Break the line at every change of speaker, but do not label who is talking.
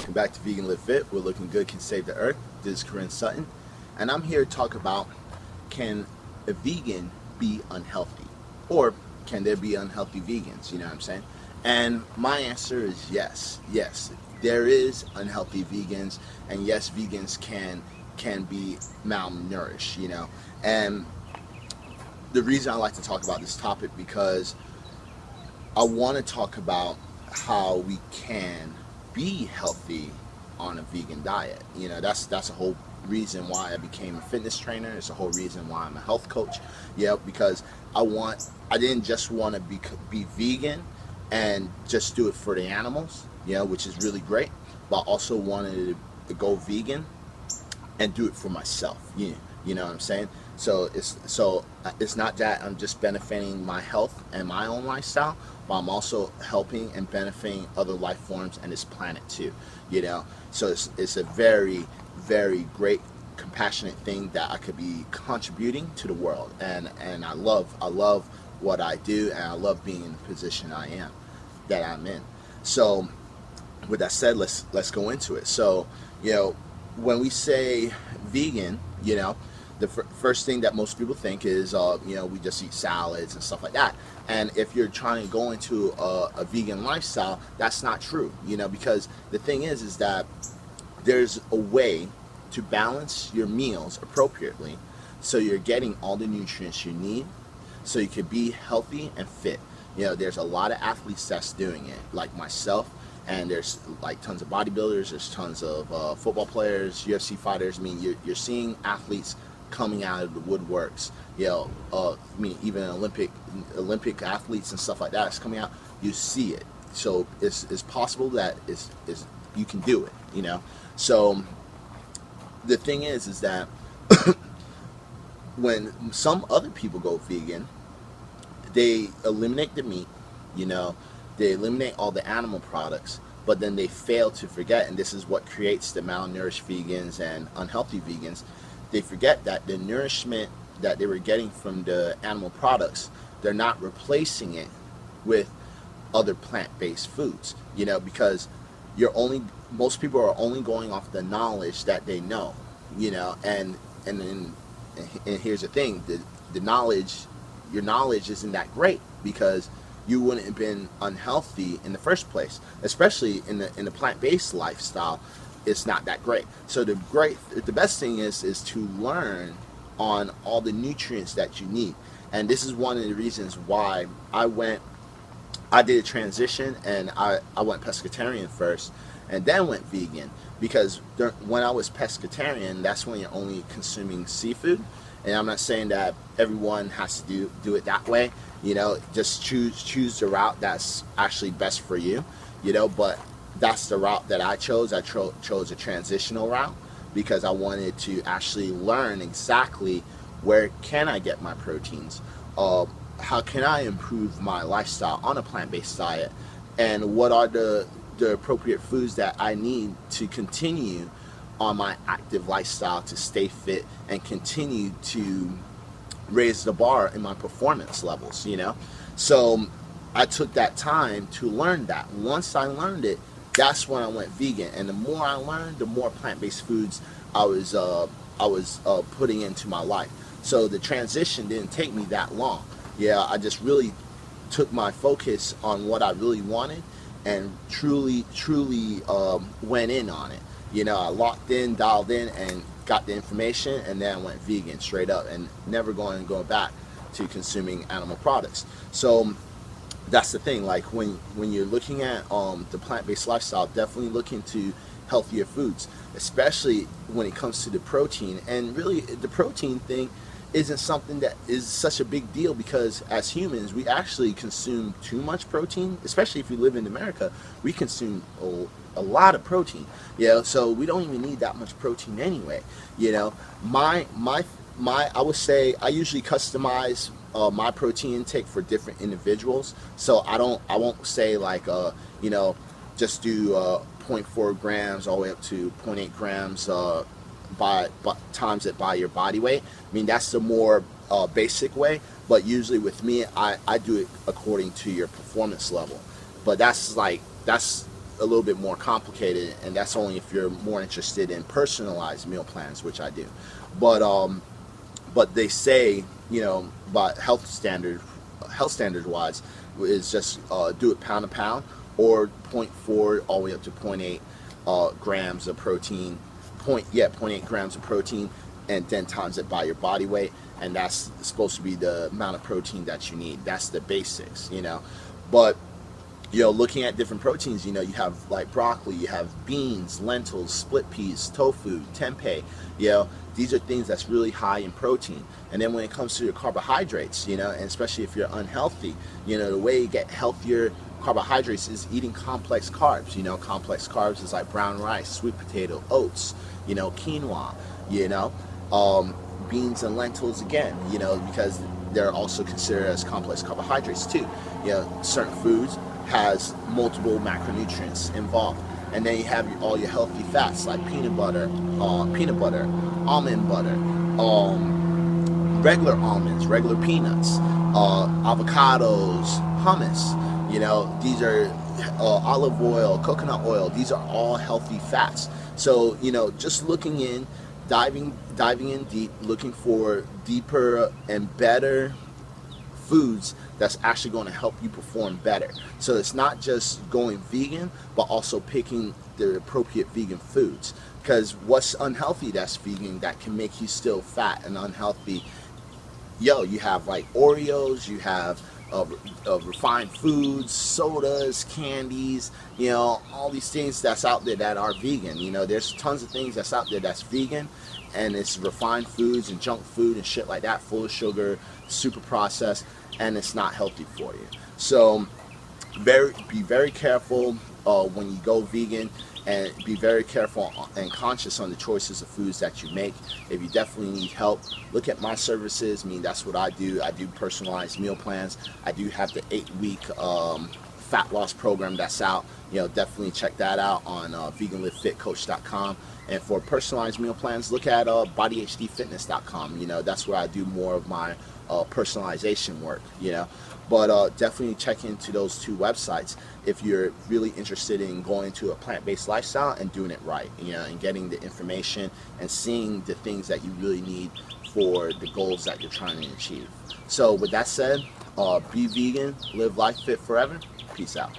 welcome back to Vegan Live Fit. We're looking good, can save the earth. This is Corinne Sutton, and I'm here to talk about, can a vegan be unhealthy? Or can there be unhealthy vegans? You know what I'm saying? And my answer is yes. Yes, there is unhealthy vegans, and yes, vegans can be malnourished, you know. And the reason I like to talk about this topic, because I want to talk about how we can be healthy on a vegan diet. You know, that's a whole reason why I became a fitness trainer. It's a whole reason why I'm a health coach. Yeah, because I didn't just want to be vegan and just do it for the animals, you know, which is really great, but also wanted to go vegan and do it for myself. You know what I'm saying? So it's not that I'm just benefiting my health and my own lifestyle, but I'm also helping and benefiting other life forms and this planet too. You know, so it's a very, very great, compassionate thing that I could be contributing to the world, and I love what I do, and I love being in the position that I'm in. So with that said, let's go into it. So, you know, when we say vegan, you know, the first thing that most people think is, you know, we just eat salads and stuff like that. And if you're trying to go into a vegan lifestyle, that's not true, you know, because the thing is that there's a way to balance your meals appropriately so you're getting all the nutrients you need so you can be healthy and fit. You know, there's a lot of athletes that's doing it, like myself, and there's like tons of bodybuilders, there's tons of football players, UFC fighters. I mean, you're seeing athletes coming out of the woodworks, you know, I mean, even Olympic athletes and stuff like that is coming out. You see it, so it's possible that is you can do it, you know. So the thing is that when some other people go vegan, they eliminate the meat, you know, they eliminate all the animal products, but then they fail to forget, and this is what creates the malnourished vegans and unhealthy vegans. They forget that the nourishment that they were getting from the animal products, they're not replacing it with other plant-based foods, you know, because most people are only going off the knowledge that they know, you know, and here's the thing, the knowledge, your knowledge isn't that great, because you wouldn't have been unhealthy in the first place, especially in the plant-based lifestyle. It's not that great. So the best thing is to learn on all the nutrients that you need. And this is one of the reasons why I did a transition, and I went pescatarian first and then went vegan, because when I was pescatarian, that's when you're only consuming seafood. And I'm not saying that everyone has to do it that way, you know, just choose the route that's actually best for you, you know, but that's the route that I chose. I chose a transitional route because I wanted to actually learn exactly where can I get my proteins, how can I improve my lifestyle on a plant-based diet, and what are the appropriate foods that I need to continue on my active lifestyle to stay fit and continue to raise the bar in my performance levels, you know. So I took that time to learn that. Once I learned it, that's when I went vegan, and the more I learned, the more plant-based foods I was putting into my life. So the transition didn't take me that long. Yeah, I just really took my focus on what I really wanted and truly went in on it. You know, I locked in, dialed in, and got the information, and then I went vegan straight up, and never going back to consuming animal products. So that's the thing, like when you're looking at the plant-based lifestyle, definitely look into healthier foods, especially when it comes to the protein. And really, the protein thing isn't something that is such a big deal, because as humans, we actually consume too much protein, especially if you live in America. We consume a lot of protein, you know, so we don't even need that much protein anyway, you know. I would say I usually customize my protein intake for different individuals. So I won't say like you know, just do 0.4 grams all the way up to 0.8 grams times it by your body weight. I mean, that's the more basic way, but usually with me, I do it according to your performance level. But that's a little bit more complicated, and that's only if you're more interested in personalized meal plans, which I do. But they say, you know, by health standard wise, is just do it pound to pound, or 0.4 all the way up to 0.8 grams of protein, 0.8 grams of protein, and then times it by your body weight, and that's supposed to be the amount of protein that you need. That's the basics, you know. But you know, looking at different proteins, you know, you have like broccoli, you have beans, lentils, split peas, tofu, tempeh, you know, these are things that's really high in protein. And then when it comes to your carbohydrates, you know, and especially if you're unhealthy, you know, the way you get healthier carbohydrates is eating complex carbs. You know, complex carbs is like brown rice, sweet potato, oats, you know, quinoa, you know, beans and lentils again, you know, because they're also considered as complex carbohydrates too. You know, certain foods has multiple macronutrients involved. And then you have all your healthy fats like peanut butter, almond butter, regular almonds, regular peanuts, avocados, hummus. You know, these are olive oil, coconut oil. These are all healthy fats. So, you know, just looking in, diving in deep, looking for deeper and better foods that's actually going to help you perform better. So it's not just going vegan, but also picking the appropriate vegan foods. Because what's unhealthy that's vegan that can make you still fat and unhealthy? Yo, you have like Oreos, you have refined foods, sodas, candies, you know, all these things that's out there that are vegan. You know, there's tons of things that's out there that's vegan, and it's refined foods and junk food and shit like that, full of sugar, super processed, and it's not healthy for you. So be very careful when you go vegan, and be very careful and conscious on the choices of foods that you make. If you definitely need help, look at my services. I mean, that's what I do. I do personalized meal plans. I do have the 8-week fat loss program that's out. You know, definitely check that out on veganlivefitcoach.com. And for personalized meal plans, look at bodyhdfitness.com. You know, that's where I do more of my personalization work, you know. But definitely check into those two websites if you're really interested in going to a plant-based lifestyle and doing it right, you know, and getting the information and seeing the things that you really need for the goals that you're trying to achieve. So with that said, be vegan, live life fit forever. Peace out.